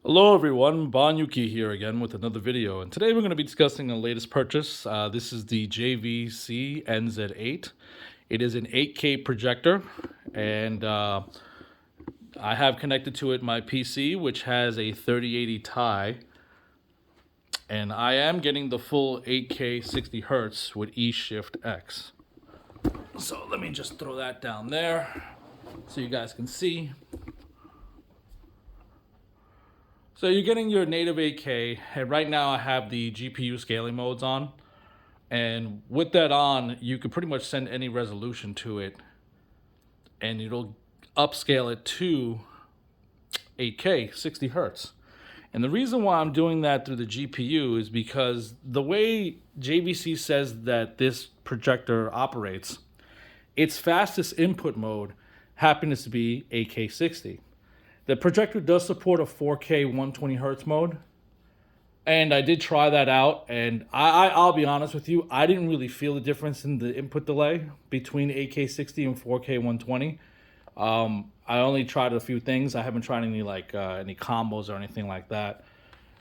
Hello everyone, Banyuki here again with another video, and today we're going to be discussing the latest purchase. This is the JVC NZ8. It is an 8K projector, and I have connected to it my PC, which has a 3080 Ti, and I am getting the full 8K 60 Hz with E-Shift X. So let me just throw that down there so you guys can see. So you're getting your native 8K, and right now I have the GPU scaling modes on. And with that on, you can pretty much send any resolution to it, and it'll upscale it to 8K, 60 Hertz. And the reason why I'm doing that through the GPU is because the way JVC says that this projector operates, its fastest input mode happens to be 8K 60. The projector does support a 4K 120 Hertz mode, and I did try that out, and I'll be honest with you, I didn't really feel the difference in the input delay between 8K 60 and 4K 120. I only tried a few things. I haven't tried any any combos or anything like that,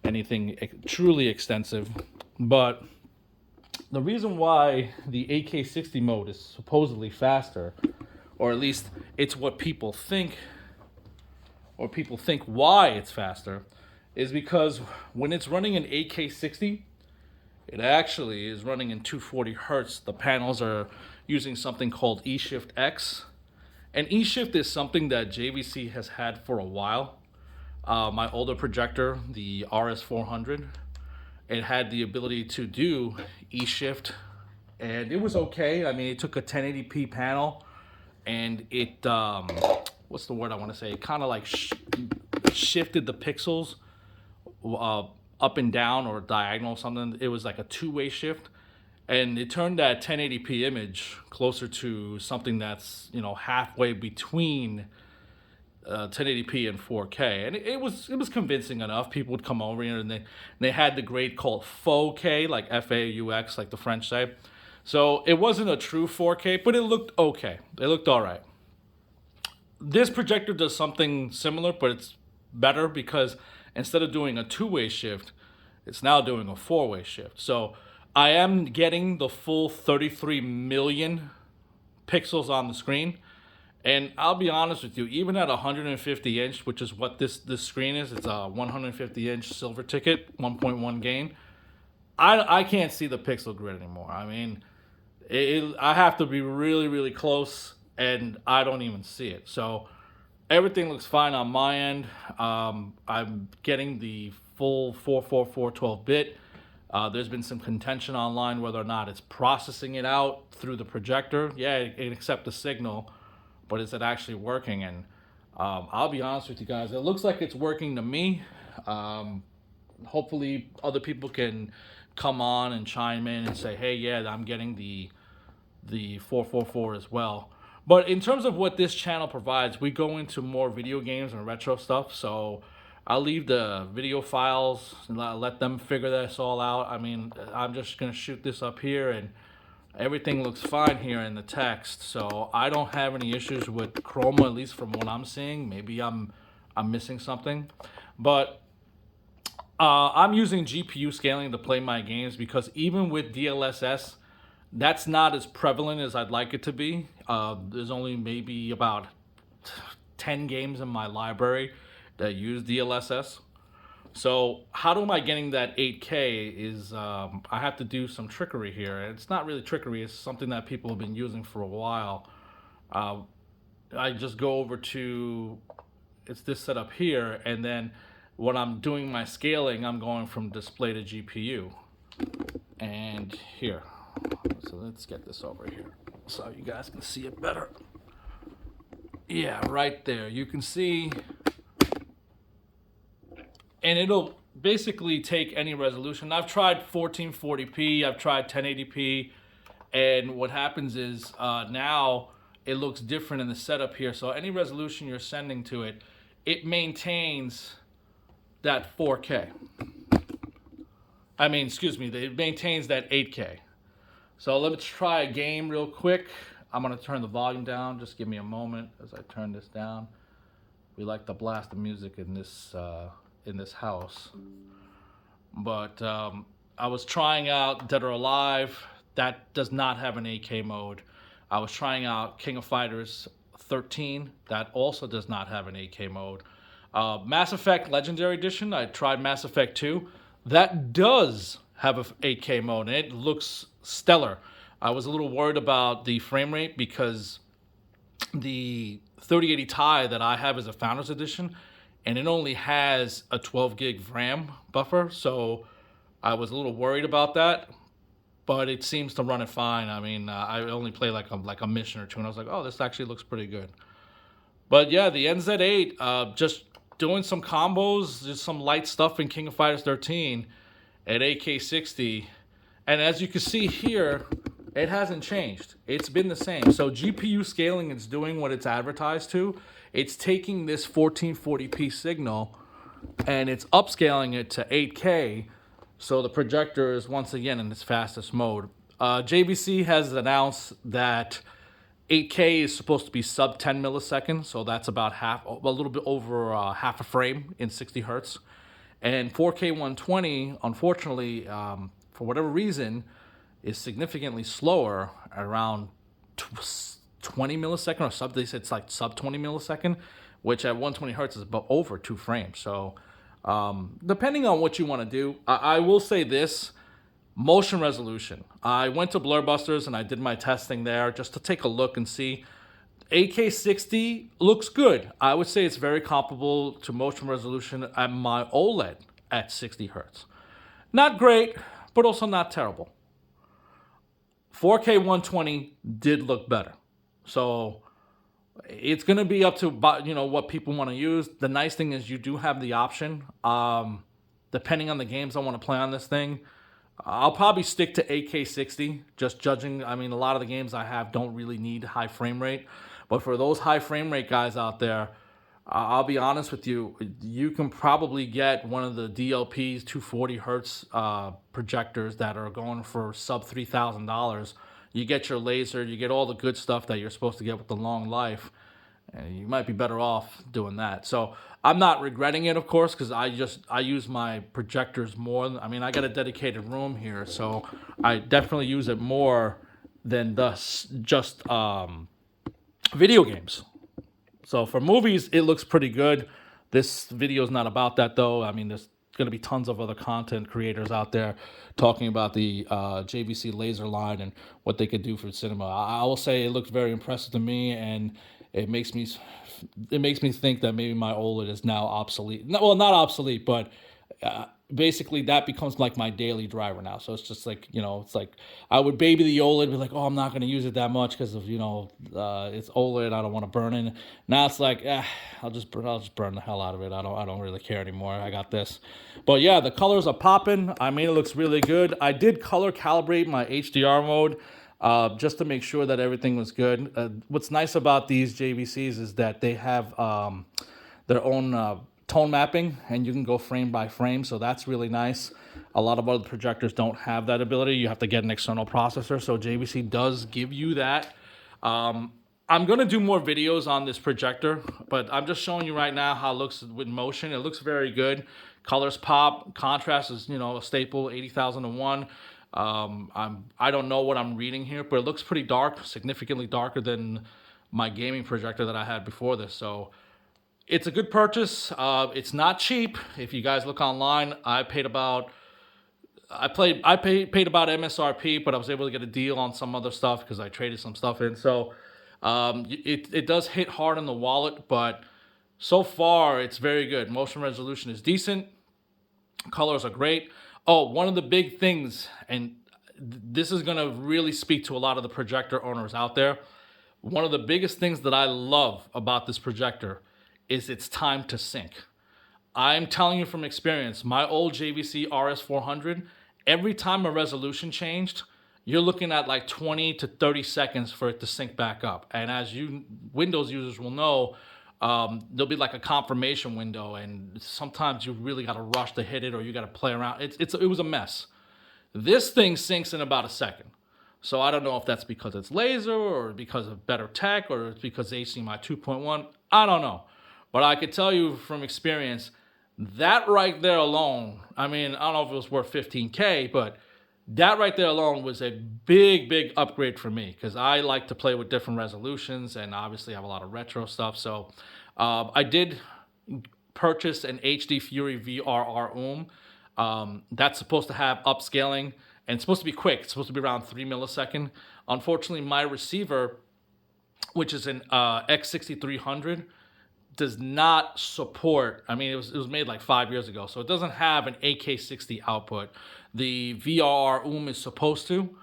anything truly extensive. But the reason why the 8K 60 mode is supposedly faster, or at least it's what people think, or people think why it's faster, is because when it's running in 8K 60, it actually is running in 240 Hertz. The panels are using something called E-Shift X. And E-Shift is something that JVC has had for a while. My older projector, the RS400, it had the ability to do E-Shift, and it was okay. I mean, it took a 1080p panel, and it, what's the word I want to say? It kind of like shifted the pixels up and down or diagonal or something. It was like a two-way shift, and it turned that 1080p image closer to something that's halfway between 1080p and 4K, and it was convincing enough. People would come over here, and they had the grade called faux K, like FAUX, like the French say. So it wasn't a true 4K, but it looked okay. It looked all right. This projector does something similar, but it's better because instead of doing a two-way shift, it's now doing a four-way shift. So I am getting the full 33 million pixels on the screen. And I'll be honest with you, even at 150 inch, which is what this screen is, it's a 150 inch silver ticket, 1.1 gain. I can't see the pixel grid anymore. I mean, I have to be really, really close, and I don't even see it. So everything looks fine on my end. I'm getting the full 444 12-bit. There's been some contention online whether or not it's processing it out through the projector. Yeah, it accepts the signal, but is it actually working? And I'll be honest with you guys, it looks like it's working to me. Hopefully other people can come on and chime in and say, hey, yeah, I'm getting the 444 as well. But in terms of what this channel provides, we go into more video games and retro stuff. So I'll leave the video files and let them figure this all out. I mean, I'm just going to shoot this up here, and everything looks fine here in the text. So I don't have any issues with chroma, at least from what I'm seeing. Maybe I'm missing something. But I'm using GPU scaling to play my games because even with DLSS, that's not as prevalent as I'd like it to be. There's only maybe about 10 games in my library that use DLSS. So how am I getting that 8K is I have to do some trickery here. It's not really trickery. It's something that people have been using for a while. I just go over to, it's this setup here, and then when I'm doing my scaling, I'm going from display to GPU. And here. So let's get this over here so you guys can see it better. Yeah, right there. You can see, and it'll basically take any resolution. I've tried 1440p, I've tried 1080p, and what happens is now it looks different in the setup here. So any resolution you're sending to it, it maintains that 4K. I mean, excuse me, it maintains that 8K. So let's try a game real quick. I'm gonna turn the volume down. Just give me a moment as I turn this down. We like to blast the music in in this house. But I was trying out Dead or Alive. That does not have an 8K mode. I was trying out King of Fighters 13. That also does not have an 8K mode. Mass Effect Legendary Edition, I tried Mass Effect 2. That does have a 8K mode, and it looks stellar. I was a little worried about the frame rate because the 3080 Ti that I have is a Founders Edition, and it only has a 12 gig RAM buffer, so I was a little worried about that. But it seems to run it fine. I mean, I only play like a mission or two, and I was like, oh, this actually looks pretty good. But yeah, the NZ8, just doing some combos, just some light stuff in King of Fighters 13 at 8K 60. And as you can see here, it hasn't changed. It's been the same. So GPU scaling is doing what it's advertised to. It's taking this 1440p signal and it's upscaling it to 8K. So the projector is once again in its fastest mode. JVC has announced that 8K is supposed to be sub 10 milliseconds, so that's about a little bit over half a frame in 60 hertz. And 4K 120, unfortunately, for whatever reason, is significantly slower, around 20 millisecond or sub. They said it's like sub 20 millisecond, which at 120 hertz is about over 2 frames. So depending on what you want to do, I will say this. Motion resolution. I went to Blurbusters and I did my testing there just to take a look and see. 8K 60 looks good. I would say it's very comparable to motion resolution at my OLED at 60 hertz. Not great, but also not terrible. 4K 120 did look better. So it's going to be up to what people want to use. The nice thing is you do have the option. Depending on the games I want to play on this thing, I'll probably stick to 8K 60, just judging. I mean, a lot of the games I have don't really need high frame rate. But for those high frame rate guys out there, I'll be honest with you, you can probably get one of the DLP's 240 hertz projectors that are going for sub $3,000. You get your laser, you get all the good stuff that you're supposed to get with the long life. And you might be better off doing that. So I'm not regretting it, of course, because I use my projectors more. I mean, I got a dedicated room here, so I definitely use it more than just video games. So for movies, it looks pretty good. This video is not about that, though. I mean, there's going to be tons of other content creators out there talking about the JVC laser line and what they could do for cinema. I will say it looks very impressive to me, and it makes me think that maybe my OLED is now obsolete. Well, not obsolete, but basically that becomes like my daily driver now. So it's just like, it's like I would baby the OLED, be like, oh, I'm not going to use it that much because of it's OLED. I don't want to burn it. Now it's like, I'll just burn the hell out of it. I don't really care anymore. I got this. But yeah, the colors are popping. I mean, it looks really good. I did color calibrate my HDR mode. Just to make sure that everything was good. What's nice about these JVCs is that they have their own tone mapping, and you can go frame by frame, so that's really nice. A lot of other projectors don't have that ability. You have to get an external processor, so JVC does give you that. I'm going to do more videos on this projector, but I'm just showing you right now how it looks with motion. It looks very good. Colors pop. Contrast is, a staple, 80,001. I don't know what I'm reading here, but it looks pretty dark, significantly darker than my gaming projector that I had before this. So it's a good purchase. It's not cheap. If you guys look online, I paid about MSRP, but I was able to get a deal on some other stuff because I traded some stuff in. So it does hit hard on the wallet, but so far it's very good. Motion resolution is decent. Colors are great. Oh, one of the big things, and this is going to really speak to a lot of the projector owners out there. One of the biggest things that I love about this projector is its time to sync. I'm telling you from experience, my old JVC RS400, every time a resolution changed, you're looking at like 20 to 30 seconds for it to sync back up. And as you Windows users will know, there'll be like a confirmation window, and sometimes you really got to rush to hit it, or you got to play around. It was a mess. This thing syncs in about a second. So I don't know if that's because it's laser, or because of better tech, or it's because HDMI 2.1. I don't know. But I could tell you from experience, That right there alone, I mean, I don't know if it was worth 15K, but that right there alone was a big, big upgrade for me because I like to play with different resolutions and obviously have a lot of retro stuff. So I did purchase an HD Fury VRR that's supposed to have upscaling and it's supposed to be quick. It's supposed to be around 3 millisecond. Unfortunately, my receiver, which is an X6300, does not support. I mean, it was made like 5 years ago, so it doesn't have an AK60 output. The VRR is supposed to.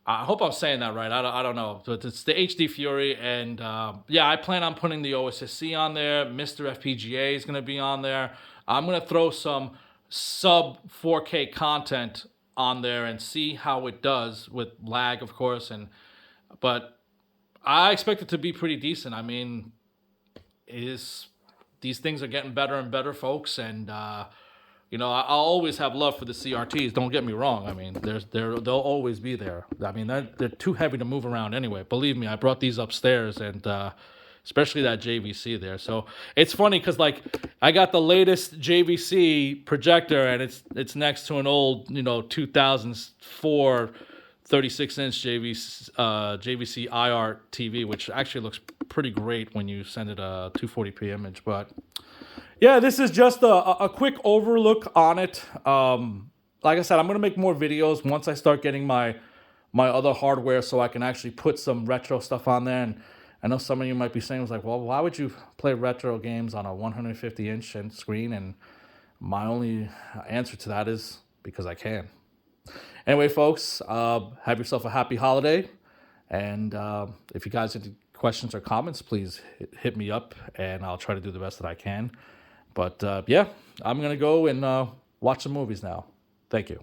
I hope I'm saying that right. I don't know, but it's the HD Fury, and yeah, I plan on putting the OSSC on there. Mr. FPGA is going to be on there. I'm going to throw some sub 4K content on there and see how it does with lag, of course, but I expect it to be pretty decent. I mean, is these things are getting better and better, folks, and I'll always have love for the CRTs. Don't get me wrong. I mean, they'll always be there. I mean, they're too heavy to move around anyway. Believe me, I brought these upstairs, and especially that JVC there. So it's funny because like I got the latest JVC projector, and it's next to an old 2004 36-inch JVC IR TV, which actually looks pretty great when you send it a 240p image. But yeah, this is just a quick overlook on it. Like I said, I'm going to make more videos once I start getting my other hardware so I can actually put some retro stuff on there. And I know some of you might be saying, well, why would you play retro games on a 150-inch screen? And my only answer to that is because I can. Anyway, folks, have yourself a happy holiday. And if you guys have any questions or comments, please hit me up, and I'll try to do the best that I can. But yeah, I'm going to go and watch some movies now. Thank you.